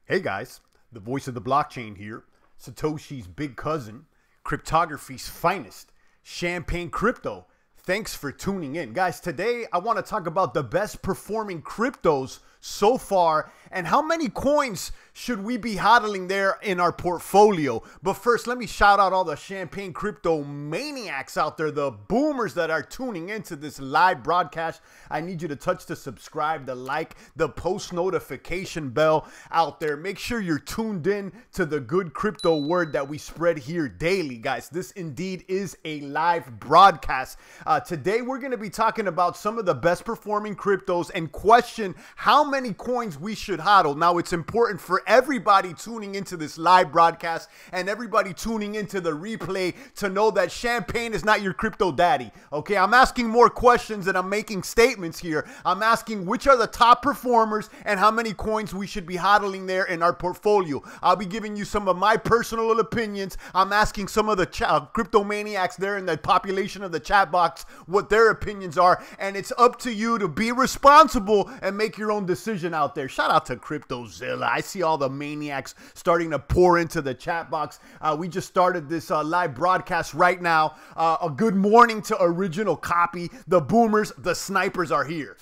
Hey guys, the voice of the blockchain here, Satoshi's big cousin, cryptography's finest, Champagne Crypto. Thanks for tuning in. Guys, today I want to talk about the best performing cryptos so far and how many coins should we be hodling there in our portfolio. But first, let me shout out all the Champagne Crypto maniacs out there, the boomers that are tuning into this live broadcast. I need you to touch the subscribe, the like, the post notification bell out there. Make sure you're tuned in to the good crypto word that we spread here daily, guys. This indeed is a live broadcast. Today, we're going to be talking about some of the best performing cryptos and question how many coins we should hodl. Now, it's important for everybody tuning into this live broadcast and everybody tuning into the replay to know that Champagne is not your crypto daddy. Okay, I'm asking more questions than I'm making statements here. I'm asking which are the top performers and how many coins we should be hodling there in our portfolio. I'll be giving you some of my personal opinions. I'm asking some of the crypto maniacs there in the population of the chat box what their opinions are, and it's up to you to be responsible and make your own decision out there. Shout out to CryptoZilla. I see all the maniacs starting to pour into the chat box. We just started this live broadcast right now. A good morning to Original Copy. The boomers, the snipers are here.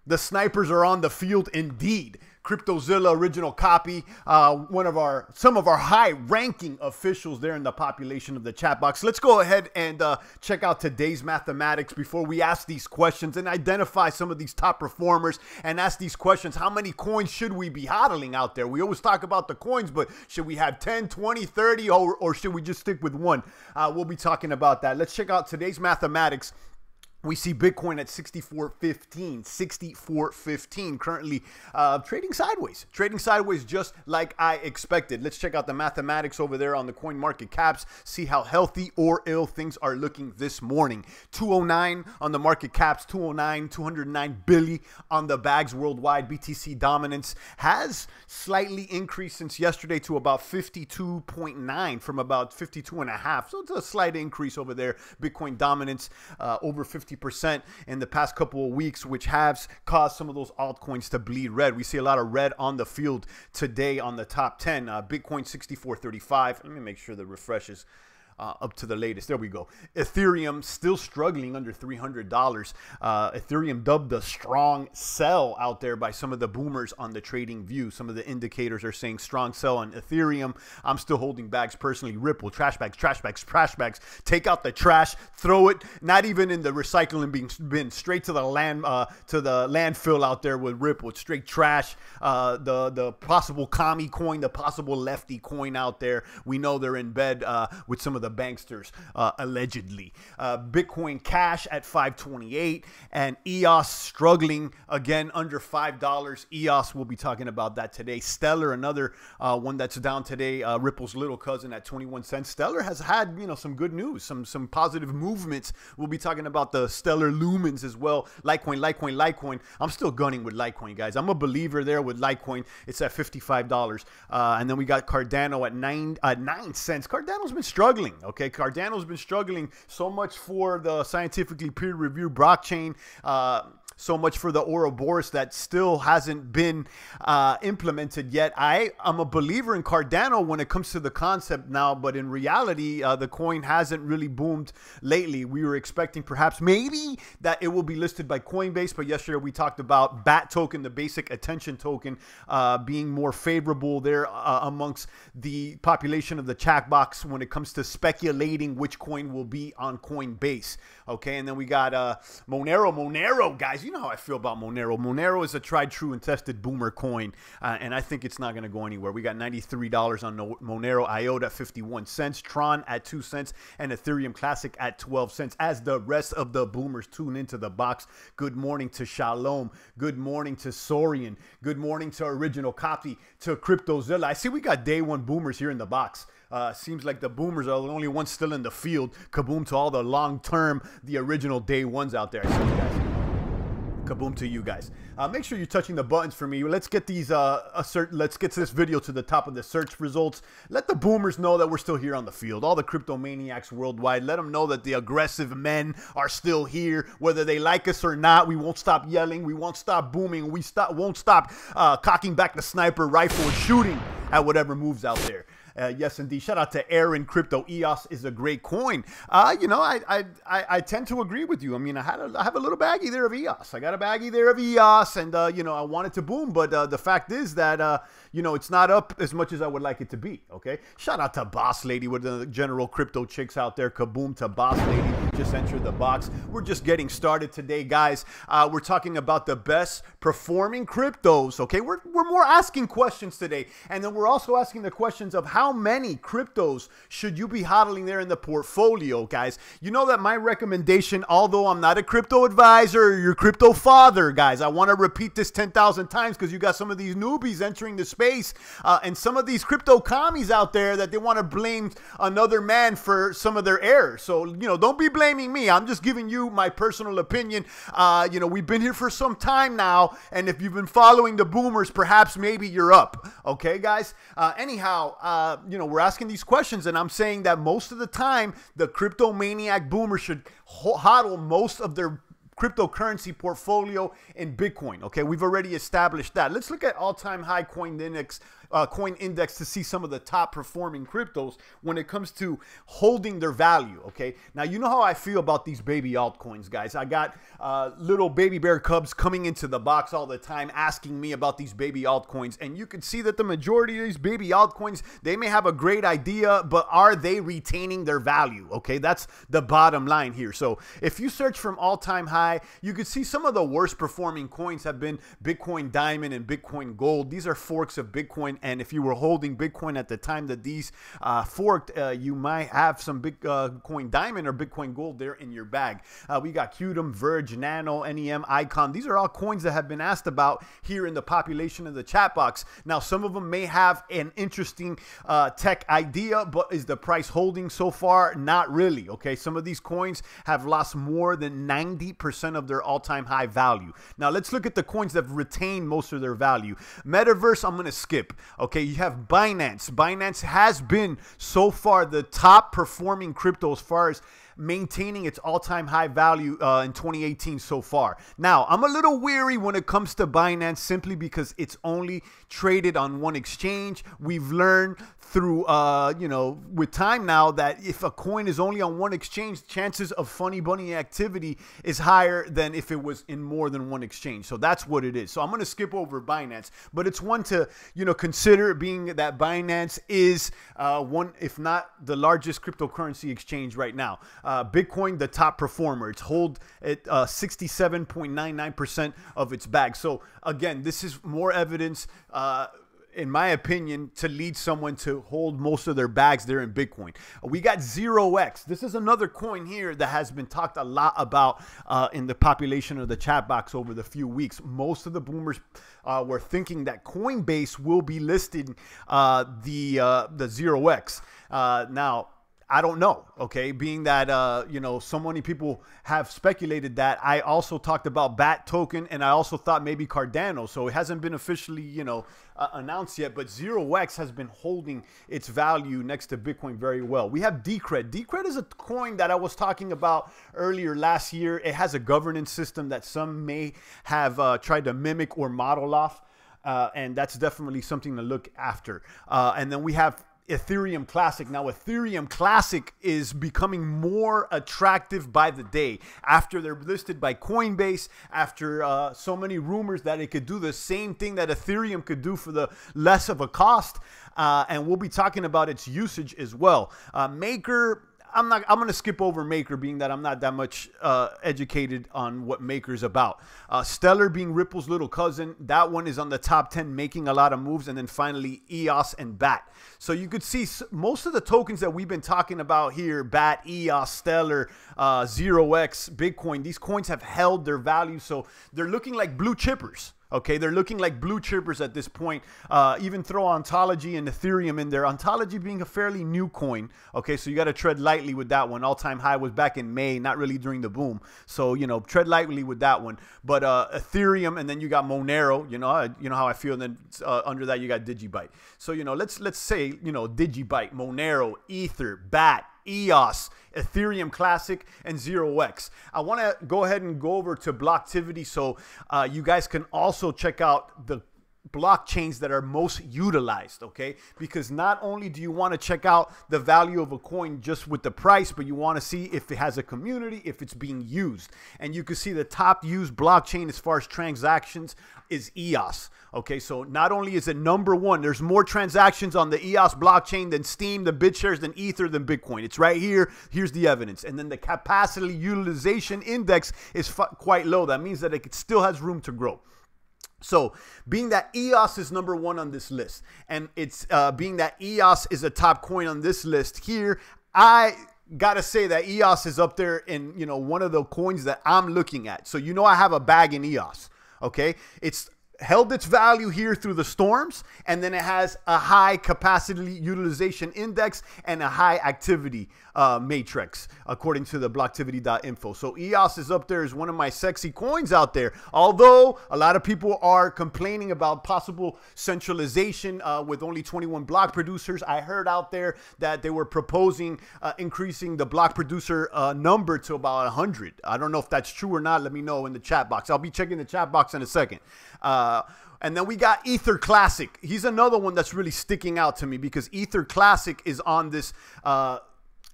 The snipers are on the field indeed. CryptoZilla, Original Copy, some of our high-ranking officials there in the population of the chat box. Let's go ahead and check out today's mathematics before we ask these questions and identify some of these top performers and ask these questions. How many coins should we be hodling out there? We always talk about the coins, but should we have 10, 20, 30, or should we just stick with one? We'll be talking about that. Let's check out today's mathematics. We see Bitcoin at 64.15, currently trading sideways just like I expected. Let's check out the mathematics over there on the coin market caps, see how healthy or ill things are looking this morning. 209 on the market caps, 209 billion on the bags worldwide. BTC dominance has slightly increased since yesterday to about 52.9 from about 52.5. So it's a slight increase over there. Bitcoin dominance over 50% in the past couple of weeks, which has caused some of those altcoins to bleed red. We see a lot of red on the field today on the top 10. Bitcoin 64.35. Let me make sure the refresh is up to the latest. There we go. Ethereum still struggling under $300. Ethereum dubbed a strong sell out there by some of the boomers on the trading view. Some of the indicators are saying strong sell on Ethereum. I'm still holding bags personally. Ripple, trash bags. Take out the trash, throw it, not even in the recycling bin, straight to the landfill out there with Ripple. It's straight trash. The possible commie coin, the possible lefty coin out there. We know they're in bed with some of the banksters, allegedly. Bitcoin Cash at 528 and EOS struggling again under $5. EOS, we'll be talking about that today. Stellar, another one that's down today. Ripple's little cousin at 21 cents. Stellar has had, some good news, some positive movements. We'll be talking about the Stellar Lumens as well. Litecoin. I'm still gunning with Litecoin, guys. I'm a believer there with Litecoin. It's at $55. And then we got Cardano at 9 cents. Cardano's been struggling. Okay, Cardano's been struggling so much for the scientifically peer-reviewed blockchain, so much for the Ouroboros that still hasn't been implemented yet. I'm a believer in Cardano when it comes to the concept now, but in reality, the coin hasn't really boomed lately. We were expecting perhaps maybe that it will be listed by Coinbase, but yesterday we talked about BAT token, the basic attention token, being more favorable there amongst the population of the chat box when it comes to speculating which coin will be on Coinbase. Okay, and then we got Monero, guys. You know how I feel about Monero. Monero is a tried, true, and tested boomer coin, and I think it's not going to go anywhere. We got $93 on Monero, IOTA at 51 cents, TRON at 2 cents, and Ethereum Classic at 12 cents. As the rest of the boomers tune into the box, good morning to Shalom. Good morning to Sorian. Good morning to Original Copy, to CryptoZilla. I see we got day one boomers here in the box. Seems like the boomers are the only ones still in the field. Kaboom to all the long-term, the original day ones out there. I see you guys. Kaboom to you guys. Make sure you're touching the buttons for me. Let's get these let's get this video to the top of the search results. Let the boomers know that we're still here on the field. All the crypto maniacs worldwide, let them know that the aggressive men are still here. Whether they like us or not, we won't stop yelling. We won't stop booming. We won't stop cocking back the sniper rifle and shooting at whatever moves out there. Yes, indeed. Shout out to Aaron Crypto. EOS is a great coin. You know, I tend to agree with you. I mean, I have a little baggie there of EOS. I got a baggie there of EOS, and you know, I want it to boom. But the fact is that you know, it's not up as much as I would like it to be. Okay. Shout out to Boss Lady with the general crypto chicks out there. Kaboom to Boss Lady. Just entered the box. We're just getting started today, guys. We're talking about the best performing cryptos. Okay. We're more asking questions today, and then we're also asking the questions of how many cryptos should you be hodling there in the portfolio, guys. You know that my recommendation, although I'm not a crypto advisor or your crypto father, guys, I want to repeat this 10,000 times because you got some of these newbies entering the space and some of these crypto commies out there that they want to blame another man for some of their errors. So, you know, don't be blaming me. I'm just giving you my personal opinion. You know, we've been here for some time now, and if you've been following the boomers, perhaps maybe you're up. Okay, guys? Anyhow, you know, we're asking these questions, and I'm saying that most of the time, the crypto maniac boomer should hodl most of their cryptocurrency portfolio in Bitcoin. Okay, we've already established that. Let's look at all-time high coin index to see some of the top performing cryptos when it comes to holding their value. Okay, now you know how I feel about these baby altcoins, guys. I got little baby bear cubs coming into the box all the time asking me about these baby altcoins, and you can see that the majority of these baby altcoins, they may have a great idea, but are they retaining their value? Okay, that's the bottom line here. So if you search from all-time high, you can see some of the worst performing coins have been Bitcoin Diamond and Bitcoin Gold. These are forks of Bitcoin, and if you were holding Bitcoin at the time that these forked, you might have some Bitcoin Diamond or Bitcoin Gold there in your bag. We got Qtum, Verge, Nano, NEM, Icon. These are all coins that have been asked about here in the population of the chat box. Now, some of them may have an interesting tech idea, but is the price holding so far? Not really. Okay, some of these coins have lost more than 90% of their all-time high value. Now, let's look at the coins that have retained most of their value. Metaverse, I'm going to skip. Okay, you have Binance. Binance has been so far the top performing crypto as far as maintaining its all-time high value in 2018 so far. Now, I'm a little weary when it comes to Binance simply because it's only traded on one exchange. We've learned through, you know, with time now that if a coin is only on one exchange, chances of funny bunny activity is higher than if it was in more than one exchange. So that's what it is. So I'm going to skip over Binance, but it's one to, you know, consider, being that Binance is one, if not the largest cryptocurrency exchange right now. Bitcoin, the top performer. It's hold at 67.99% of its bag. So again, this is more evidence, in my opinion, to lead someone to hold most of their bags there in Bitcoin. We got 0x. This is another coin here that has been talked a lot about in the population of the chat box over the few weeks. Most of the boomers were thinking that Coinbase will be listing the 0x. Now, I don't know, okay, being that, you know, so many people have speculated that. I also talked about BAT token, and I also thought maybe Cardano, so it hasn't been officially, you know, announced yet, but 0x has been holding its value next to Bitcoin very well. We have Decred. Decred is a coin that I was talking about earlier last year. It has a governance system that some may have tried to mimic or model off, and that's definitely something to look after. And then we have Ethereum Classic. Now, Ethereum Classic is becoming more attractive by the day after they're listed by Coinbase, after so many rumors that it could do the same thing that Ethereum could do for the less of a cost. And we'll be talking about its usage as well. Maker, I'm going to skip over Maker, being that I'm not that much educated on what Maker's about. Stellar being Ripple's little cousin. That one is on the top 10, making a lot of moves. And then finally, EOS and BAT. So you could see most of the tokens that we've been talking about here, BAT, EOS, Stellar, 0x, Bitcoin, these coins have held their value. So they're looking like blue chippers. Okay, they're looking like blue chippers at this point. Even throw Ontology and Ethereum in there. Ontology being a fairly new coin. Okay, so you got to tread lightly with that one. All-time high was back in May, not really during the boom. So, you know, tread lightly with that one. But Ethereum, and then you got Monero. You know how I feel. And then under that, you got Digibyte. So, you know, let's say, you know, Digibyte, Monero, Ether, BAT, EOS, Ethereum Classic, and 0x. I want to go ahead and go over to Blocktivity so you guys can also check out the blockchains that are most utilized, okay? Because not only do you want to check out the value of a coin just with the price, but you want to see if it has a community, if it's being used. And you can see the top used blockchain as far as transactions is EOS. Okay, so not only is it #1, there's more transactions on the EOS blockchain than Steem, than BitShares, than Ether, than Bitcoin. It's right here. Here's the evidence. And then the capacity utilization index is quite low. That means that it still has room to grow. So being that EOS is #1 on this list, and it's being that EOS is a top coin on this list here, I gotta say that EOS is up there in, you know, one of the coins that I'm looking at. So, you know, I have a bag in EOS. Okay, it's held its value here through the storms, and then it has a high capacity utilization index and a high activity matrix according to the blocktivity.info. So EOS is up there as one of my sexy coins out there, although a lot of people are complaining about possible centralization with only 21 block producers. I heard out there that they were proposing increasing the block producer number to about 100. I don't know if that's true or not. Let me know in the chat box. I'll be checking the chat box in a second. And then we got Ether Classic. He's another one that's really sticking out to me because Ether Classic is on this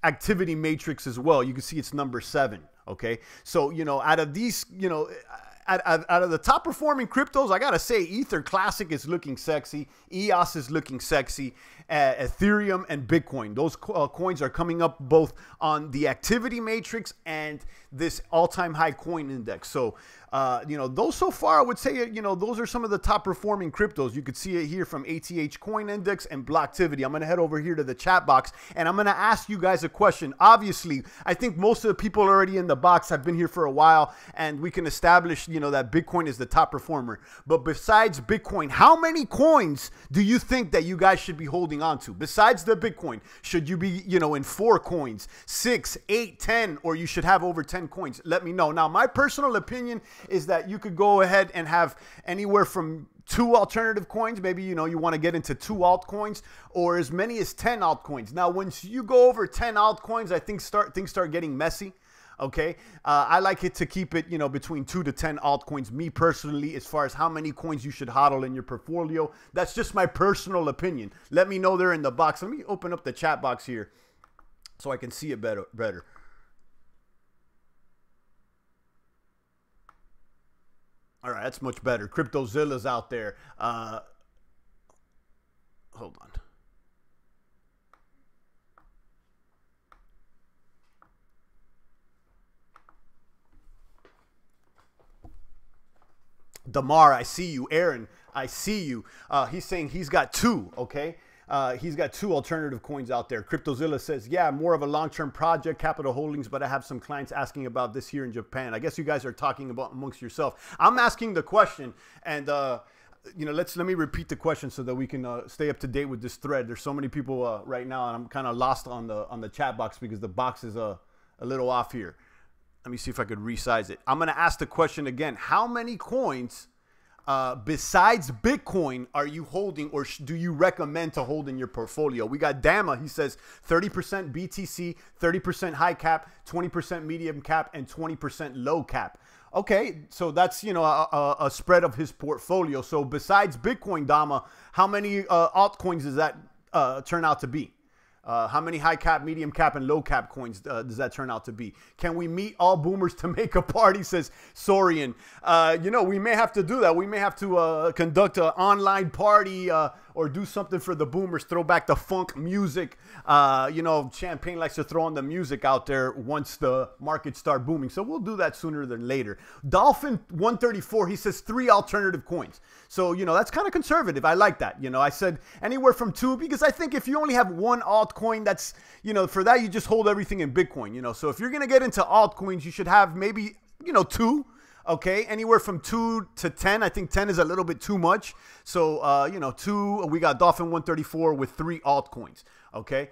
activity matrix as well. You can see it's #7. Okay, so, you know, out of these, you know, out of the top performing cryptos, I gotta say Ether Classic is looking sexy. EOS is looking sexy. Ethereum and Bitcoin, those coins are coming up both on the activity matrix and this all-time high coin index. So, you know, those so far, I would say, you know, those are some of the top performing cryptos. You could see it here from ATH Coin Index and Blocktivity. I'm going to head over here to the chat box, and I'm going to ask you guys a question. Obviously, I think most of the people already in the box have been here for a while, and we can establish, you know, that Bitcoin is the top performer. But besides Bitcoin, how many coins do you think that you guys should be holding on to? Besides the Bitcoin, should you be, you know, in 4 coins, 6, 8, 10, or you should have over 10 coins? Let me know. Now, my personal opinion is that you could go ahead and have anywhere from 2 alternative coins. Maybe, you know, you want to get into 2 altcoins, or as many as 10 altcoins. Now, once you go over 10 altcoins, I think things start getting messy. Okay, I like it to keep it, you know, between 2 to 10 altcoins. Me personally, as far as how many coins you should hodl in your portfolio, that's just my personal opinion. Let me know there in the box. Let me open up the chat box here so I can see it better. All right, that's much better. CryptoZilla's out there. Hold on. Damar, I see you. Aaron, I see you. He's saying he's got 2, okay? He's got 2 alternative coins out there. CryptoZilla says, yeah, more of a long-term project, Capital Holdings, but I have some clients asking about this here in Japan. I guess you guys are talking about amongst yourself. I'm asking the question, and you know, let me repeat the question so that we can stay up to date with this thread. There's so many people right now, and I'm kind of lost on the chat box because the box is a little off here. Let me see if I could resize it. I'm going to ask the question again. How many coins besides Bitcoin are you holding, or do you recommend to hold in your portfolio? We got Dama. He says 30% BTC, 30% high cap, 20% medium cap, and 20% low cap. Okay, so that's, you know, a spread of his portfolio. So besides Bitcoin, Dama, how many altcoins does that turn out to be? How many high cap, medium cap, and low cap coins does that turn out to be? Can we meet all boomers to make a party, says Sorian. You know, we may have to do that. We may have to conduct an online party or do something for the boomers, throw back the funk music. You know, Champagne likes to throw on the music out there once the markets start booming. So we'll do that sooner than later. Dolphin 134, he says 3 alternative coins. So, you know, that's kind of conservative. I like that. You know, I said anywhere from 2, because I think if you only have 1 altcoin, that's, you know, for that, you just hold everything in Bitcoin, you know. So if you're going to get into altcoins, you should have maybe, you know, 2. Okay, anywhere from 2 to 10. I think 10 is a little bit too much. So, you know, 2, we got Dolphin 134 with 3 altcoins. Okay.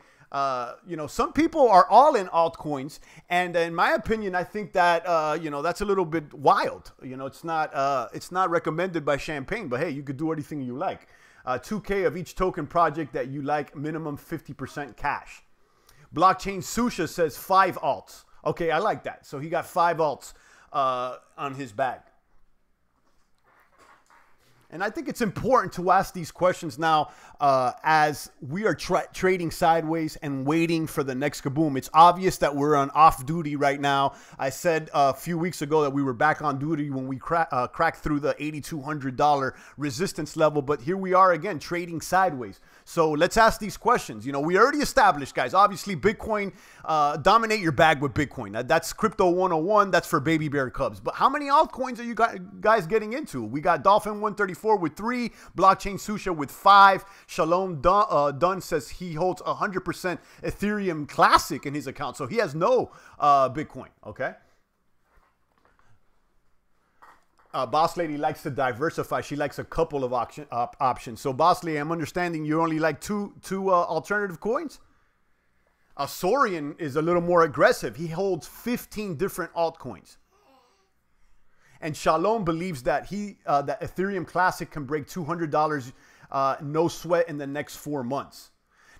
You know, some people are all in altcoins. And in my opinion, I think that, you know, that's a little bit wild. You know, it's not recommended by Champagne, but hey, you could do anything you like. 2K of each token project that you like, minimum 50% cash. Blockchain Susha says 5 alts. Okay, I like that. So he got 5 alts on his bag. And I think it's important to ask these questions now as we are trading sideways and waiting for the next kaboom. It's obvious that we're on off duty right now. I said a few weeks ago that we were back on duty when we cracked through the $8,200 resistance level. But here we are again, trading sideways. So let's ask these questions. You know, we already established, guys, obviously Bitcoin, dominate your bag with Bitcoin. That's Crypto 101. That's for baby bear cubs. But how many altcoins are you guys getting into? We got Dolphin 134 with 3, Blockchain Susha with 5. Shalom Dunn says he holds 100% Ethereum Classic in his account. So he has no Bitcoin, okay? Boss Lady likes to diversify. She likes a couple of options. So, Boss Lady, I'm understanding you only like two alternative coins? Saurian is a little more aggressive. He holds 15 different altcoins. And Shalom believes that that Ethereum Classic can break $200 no sweat in the next 4 months.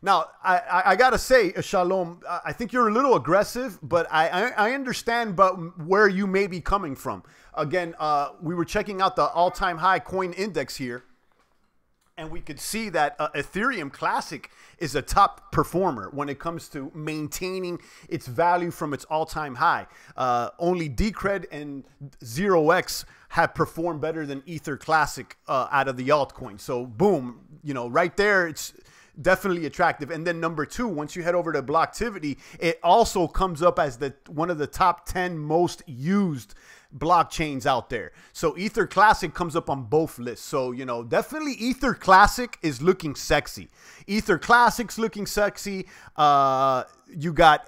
Now, I got to say, Shalom, I think you're a little aggressive, but I understand where you may be coming from. Again, we were checking out the all-time high coin index here, and we could see that Ethereum Classic is a top performer when it comes to maintaining its value from its all-time high. Only Decred and 0x have performed better than Ether Classic out of the altcoin. So, boom, you know, right there, it's definitely attractive. And then number 2, once you head over to Blocktivity, it also comes up as one of the top 10 most used blockchains out there. So Ether Classic comes up on both lists. So, you know, definitely Ether Classic is looking sexy. Ether Classic's looking sexy. You got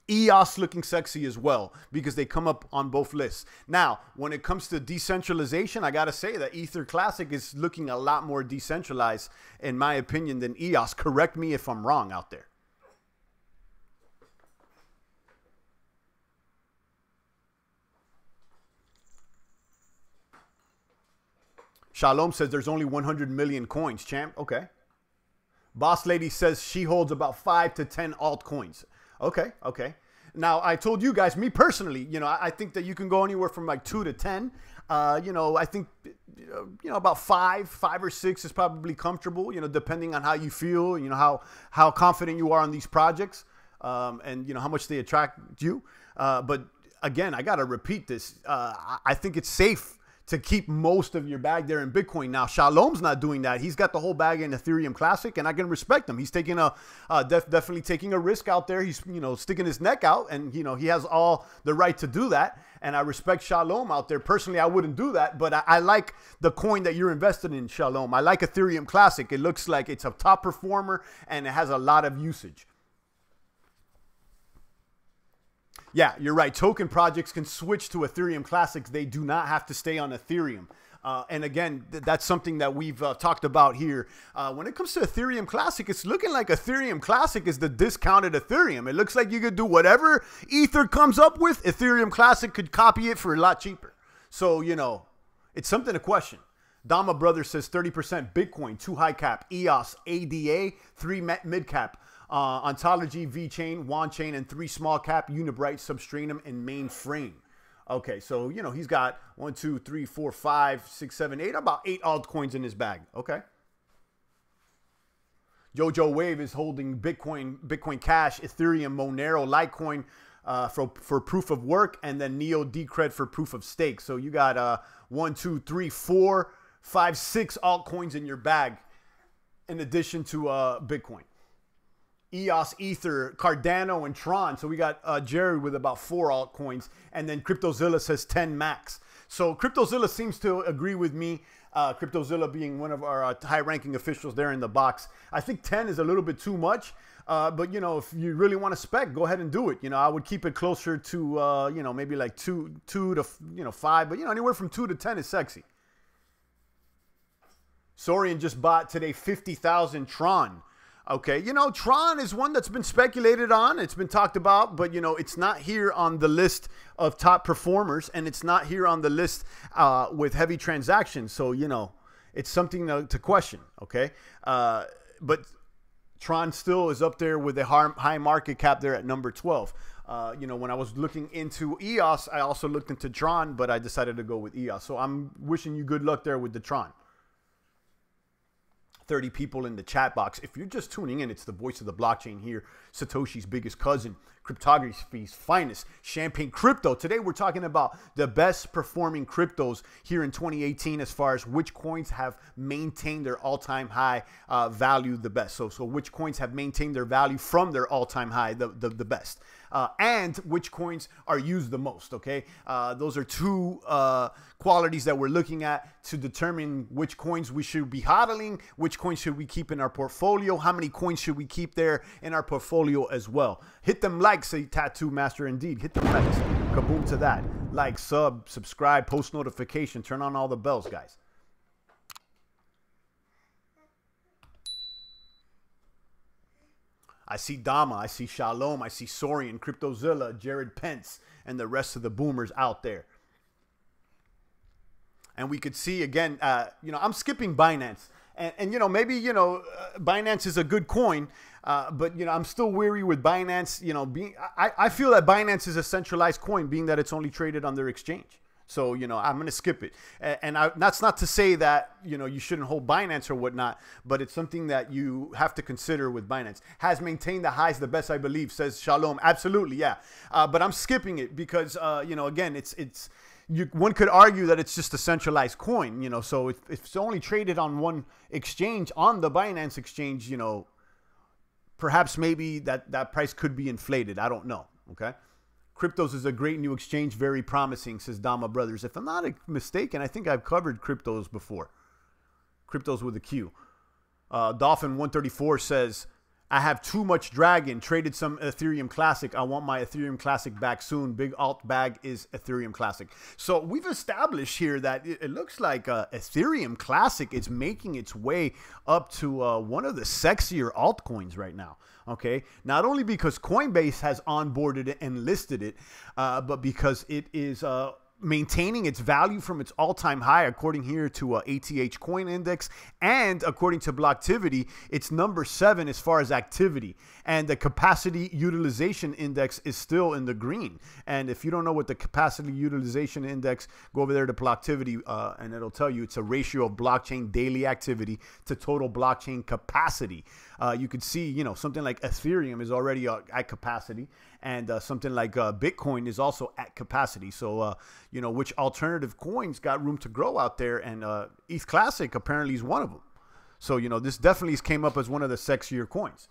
EOS looking sexy as well because they come up on both lists. Now, when it comes to decentralization, I got to say that Ether Classic is looking a lot more decentralized, in my opinion, than EOS. Correct me if I'm wrong out there. Shalom says there's only 100 million coins, champ. Okay. Boss Lady says she holds about 5 to 10 altcoins. Okay, okay. Now, I told you guys, me personally, you know, I think that you can go anywhere from like 2 to 10. You know, I think, you know, about 5 or 6 is probably comfortable, you know, depending on how you feel, you know, how confident you are on these projects, and, you know, how much they attract you. But again, I got to repeat this. I think it's safe to keep most of your bag there in Bitcoin. Now, Shalom's not doing that. He's got the whole bag in Ethereum Classic, and I can respect him. He's taking definitely taking a risk out there. He's, you know, sticking his neck out, and, you know, he has all the right to do that. And I respect Shalom out there. Personally, I wouldn't do that, but I like the coin that you're invested in, Shalom. I like Ethereum Classic. It looks like it's a top performer, and it has a lot of usage. Yeah, you're right. Token projects can switch to Ethereum Classics. They do not have to stay on Ethereum. And again, that's something that we've talked about here. When it comes to Ethereum Classic, it's looking like Ethereum Classic is the discounted Ethereum. It looks like you could do whatever Ether comes up with. Ethereum Classic could copy it for a lot cheaper. So, you know, it's something to question. Dama Brother says 30% Bitcoin, 2 high cap, EOS, ADA, 3 mid cap. Ontology, VeChain, WanChain, and 3 small cap, Unibright, Substratum, and Mainframe. Okay, so, you know, he's got 1, 2, 3, 4, 5, 6, 7, 8, about 8 altcoins in his bag. Okay. Jojo Wave is holding Bitcoin Cash, Ethereum, Monero, Litecoin for proof of work, and then Neo Decred for proof of stake. So you got 1, 2, 3, 4, 5, 6 altcoins in your bag in addition to Bitcoin. EOS, Ether, Cardano, and TRON. So we got Jerry with about 4 altcoins. And then CryptoZilla says 10 max. So CryptoZilla seems to agree with me. CryptoZilla being one of our high-ranking officials there in the box. I think 10 is a little bit too much. But, you know, if you really want to spec, go ahead and do it. You know, I would keep it closer to, you know, maybe like 2 to, 5. But, you know, anywhere from 2 to 10 is sexy. Sorian just bought today 50,000 TRON. Okay, you know, TRON is one that's been speculated on. It's been talked about, but, you know, it's not here on the list of top performers, and it's not here on the list with heavy transactions. So, you know, it's something to question, okay? But TRON still is up there with a high market cap there at number 12. You know, when I was looking into EOS, I also looked into TRON, but I decided to go with EOS. So I'm wishing you good luck there with the TRON. 30 people in the chat box. If you're just tuning in, it's the voice of the blockchain here. Satoshi's biggest cousin, cryptography's finest, Champagne Crypto. Today we're talking about the best performing cryptos here in 2018 as far as which coins have maintained their all-time high value the best. So which coins have maintained their value from their all-time high the best. And which coins are used the most, okay? Those are two qualities that we're looking at to determine which coins we should be hodling, which coins should we keep in our portfolio, how many coins should we keep there in our portfolio as well. Hit them likes, say Tattoo Master Indeed. Hit them likes. Kaboom to that. Like, sub, subscribe, post notification, turn on all the bells, guys. I see Dama, I see Shalom, I see Sorian, CryptoZilla, Jared Pence, and the rest of the boomers out there. And we could see, again, you know, I'm skipping Binance. And you know, maybe, you know, Binance is a good coin, but, you know, I'm still weary with Binance. You know, I feel that Binance is a centralized coin, being that it's only traded on their exchange. So, you know, I'm going to skip it. And that's not to say that, you know, you shouldn't hold Binance or whatnot, but it's something that you have to consider with Binance. Has maintained the highs the best, I believe, says Shalom. Absolutely, yeah. But I'm skipping it because, you know, again, one could argue that it's just a centralized coin, you know, so if it's only traded on one exchange, on the Binance exchange, you know, perhaps maybe that price could be inflated. I don't know, okay? Cryptos is a great new exchange, very promising, says Dama Brothers. If I'm not mistaken, I think I've covered cryptos before. Cryptos with a Q. Dolphin134 says, I have too much Dragon, traded some Ethereum Classic. I want my Ethereum Classic back soon. Big alt bag is Ethereum Classic. So we've established here that it looks like Ethereum Classic is making its way up to one of the sexier altcoins right now. Okay, not only because Coinbase has onboarded it and listed it, but because it is maintaining its value from its all-time high, according here to ATH Coin Index, and according to Blocktivity, it's number 7 as far as activity, and the capacity utilization index is still in the green. And if you don't know what the capacity utilization index, go over there to Blocktivity, and it'll tell you it's a ratio of blockchain daily activity to total blockchain capacity. You could see, you know, something like Ethereum is already at capacity, and something like Bitcoin is also at capacity. So, you know, which alternative coins got room to grow out there, and ETH Classic apparently is one of them. So, you know, this definitely came up as one of the sexier coins.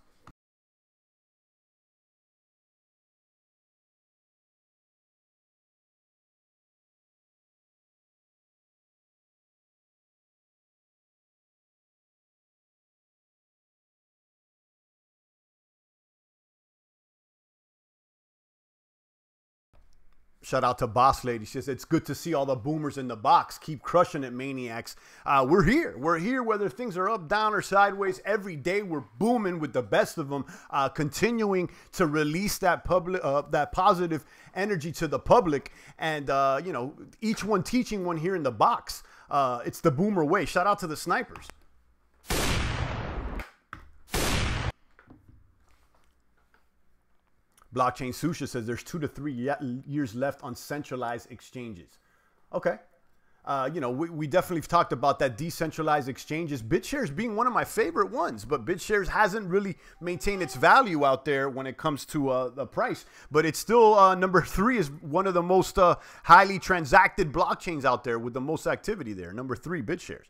Shout out to Boss Lady. She says, it's good to see all the boomers in the box. Keep crushing it, maniacs. We're here. We're here whether things are up, down, or sideways. Every day we're booming with the best of them, continuing to release that positive energy to the public. And, you know, each one teaching one here in the box. It's the boomer way. Shout out to the snipers. Blockchain Susha says there's 2 to 3 years left on centralized exchanges. Okay. You know, we definitely talked about that decentralized exchanges. BitShares being one of my favorite ones, but BitShares hasn't really maintained its value out there when it comes to the price. But it's still number 3 is one of the most highly transacted blockchains out there with the most activity there. Number 3, BitShares.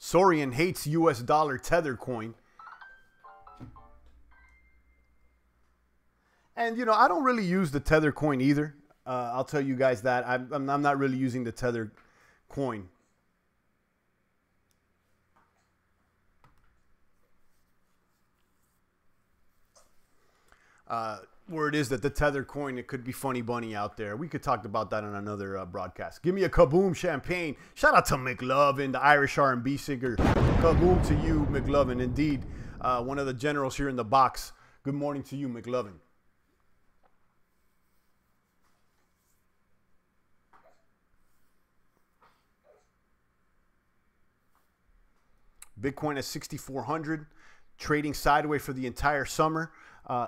Sorian hates US dollar tether coin. And, you know, I don't really use the tether coin either. I'll tell you guys that. I'm not really using the tether coin. Word is that the tether coin, it could be funny bunny out there. We could talk about that on another broadcast. Give me a kaboom champagne. Shout out to McLovin, the Irish R&B singer. Kaboom to you, McLovin. Indeed, one of the generals here in the box. Good morning to you, McLovin. Bitcoin at 6,400, trading sideways for the entire summer.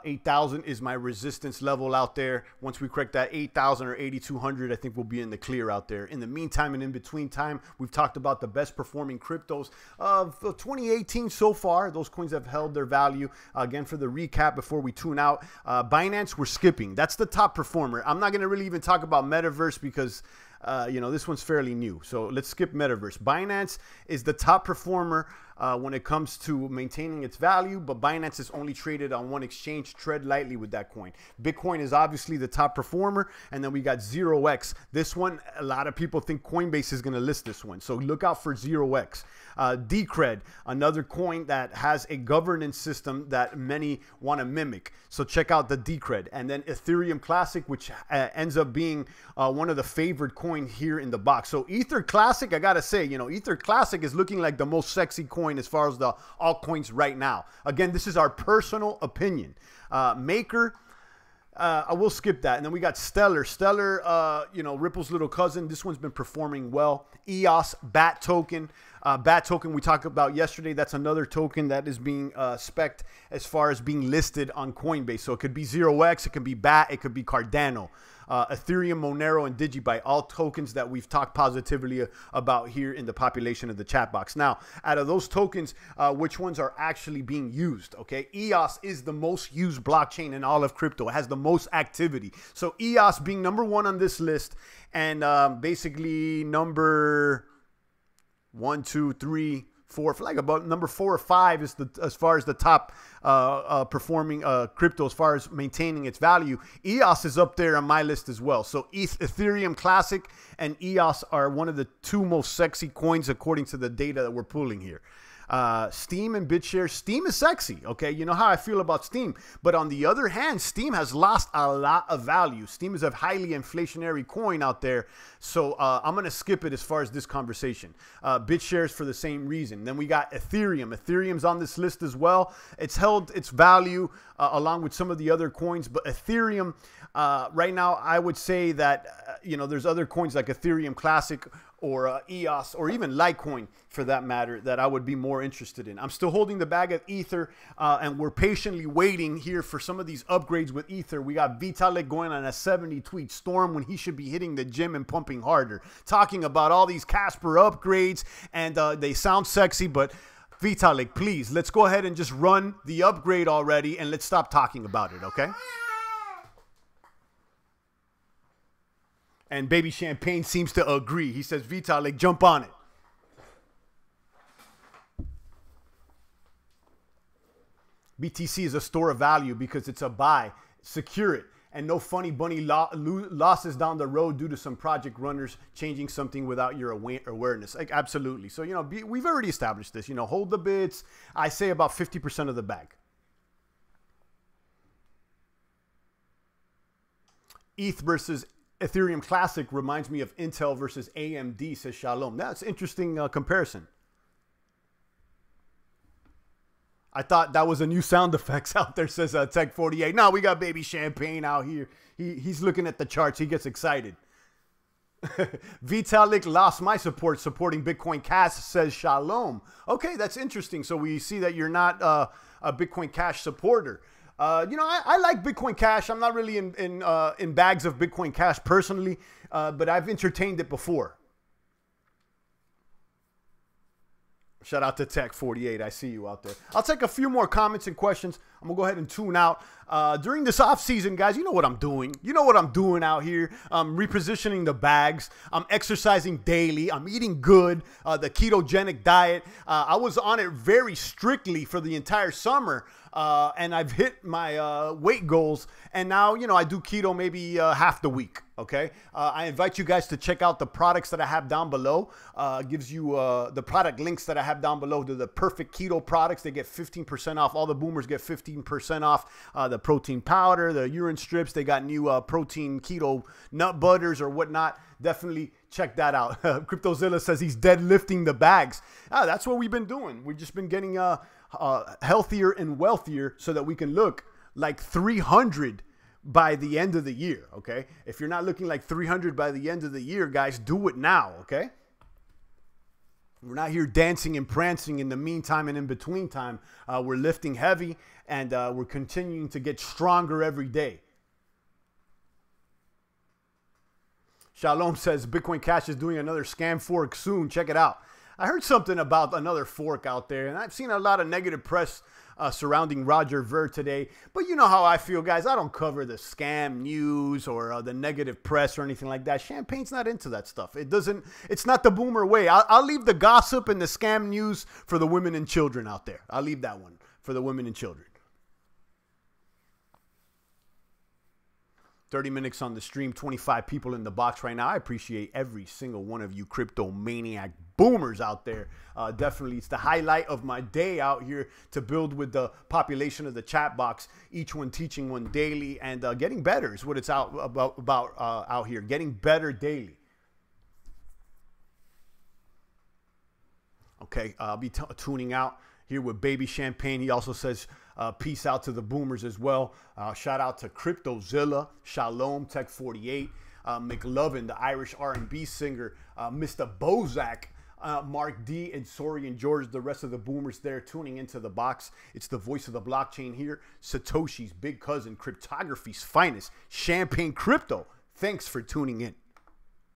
8,000 is my resistance level out there. Once we correct that 8,000 or 8,200, I think we'll be in the clear out there. In the meantime and in between time, we've talked about the best performing cryptos of 2018 so far. Those coins have held their value. Again, for the recap before we tune out, Binance, we're skipping. That's the top performer. I'm not going to really even talk about Metaverse because you know, this one's fairly new. So let's skip Metaverse. Binance is the top performer when it comes to maintaining its value, but Binance is only traded on one exchange. Tread lightly with that coin. Bitcoin is obviously the top performer, and then we got 0x. This one, a lot of people think Coinbase is going to list this one, so look out for 0x. Decred, another coin that has a governance system that many want to mimic. So check out the Decred. And then Ethereum Classic, which ends up being one of the favored coins here in the box. So Ether Classic, I got to say, you know, Ether Classic is looking like the most sexy coin as far as the altcoins right now. Again, this is our personal opinion. Maker, I will skip that. And then we got Stellar. Stellar, you know, Ripple's little cousin. This one's been performing well. EOS, BAT token. BAT token we talked about yesterday. That's another token that is being spec'd as far as being listed on Coinbase. So it could be 0x, it could be BAT, it could be Cardano. Ethereum, Monero, and Digibyte, all tokens that we've talked positively about here in the population of the chat box. Now, out of those tokens, which ones are actually being used? Okay, EOS is the most used blockchain in all of crypto. It has the most activity. So EOS being number one on this list, and basically number 1, 2, 3, 4, like about number 4 or 5 is as far as the top performing crypto as far as maintaining its value. EOS is up there on my list as well. So Ethereum Classic and EOS are one of the two most sexy coins according to the data that we're pulling here. Steem and BitShares. Steem is sexy, okay? You know how I feel about Steem. But on the other hand, Steem has lost a lot of value. Steem is a highly inflationary coin out there. So I'm going to skip it as far as this conversation. BitShares for the same reason. Then we got Ethereum. Ethereum's on this list as well. It's held its value along with some of the other coins. But Ethereum, right now, I would say that, you know, there's other coins like Ethereum Classic or EOS, or even Litecoin for that matter, that I would be more interested in. I'm still holding the bag of Ether, and we're patiently waiting here for some of these upgrades with Ether. We got Vitalik going on a 70-tweet storm when he should be hitting the gym and pumping harder, talking about all these Casper upgrades, and they sound sexy, but Vitalik, please, let's go ahead and just run the upgrade already, and let's stop talking about it, okay? And Baby Champagne seems to agree. He says, Vitalik, jump on it. BTC is a store of value because it's a buy. Secure it. And no funny bunny losses down the road due to some project runners changing something without your awareness. Like, absolutely. So, you know, we've already established this. You know, hold the bits. I say about 50% of the bag. ETH versus Ethereum Classic reminds me of Intel versus AMD, says Shalom. That's an interesting comparison. I thought that was a new sound effects out there, says Tech48. No, we got Baby Champagne out here. He's looking at the charts. He gets excited. Vitalik lost my support supporting Bitcoin Cash, says Shalom. Okay, that's interesting. So we see that you're not a Bitcoin Cash supporter. You know, I like Bitcoin Cash. I'm not really in bags of Bitcoin Cash personally, but I've entertained it before. Shout out to Tech48. I see you out there. I'll take a few more comments and questions. I'm going to go ahead and tune out. During this off season, guys, you know what I'm doing. You know what I'm doing out here. I'm repositioning the bags. I'm exercising daily. I'm eating good. The ketogenic diet. I was on it very strictly for the entire summer. And I've hit my weight goals. And now, you know, I do keto maybe half the week. Okay. I invite you guys to check out the products that I have down below. Gives you the product links that I have down below. They're the perfect keto products. They get 15% off. All the boomers get 15% off. The protein powder, the urine strips. They got new protein keto nut butters or whatnot. Definitely check that out. CryptoZilla says he's deadlifting the bags. That's what we've been doing. We've just been getting healthier and wealthier so that we can look like 300 by the end of the year, okay? If you're not looking like 300 by the end of the year, guys, do it now, okay? We're not here dancing and prancing in the meantime and in between time. We're lifting heavy, and we're continuing to get stronger every day. Shalom says Bitcoin Cash is doing another scam fork soon. Check it out. I heard something about another fork out there, and I've seen a lot of negative press surrounding Roger Ver today. But you know how I feel, guys. I don't cover the scam news or the negative press or anything like that. Champagne's not into that stuff. It's not the boomer way. I'll leave the gossip and the scam news for the women and children out there. I'll leave that one for the women and children. 30 minutes on the stream, 25 people in the box right now. I appreciate every single one of you crypto maniac boomers out there. Definitely, it's the highlight of my day out here to build with the population of the chat box, each one teaching one daily and getting better is what it's about out here, getting better daily. Okay, I'll be tuning out here with Baby Champagne. He also says, peace out to the boomers as well. Shout out to CryptoZilla, Shalom, Tech48, McLovin, the Irish R&B singer, Mr. Bozak, Mark D, and Sori and George, the rest of the boomers there tuning into the box. It's the voice of the blockchain here. Satoshi's big cousin, cryptography's finest, Champagne Crypto. Thanks for tuning in.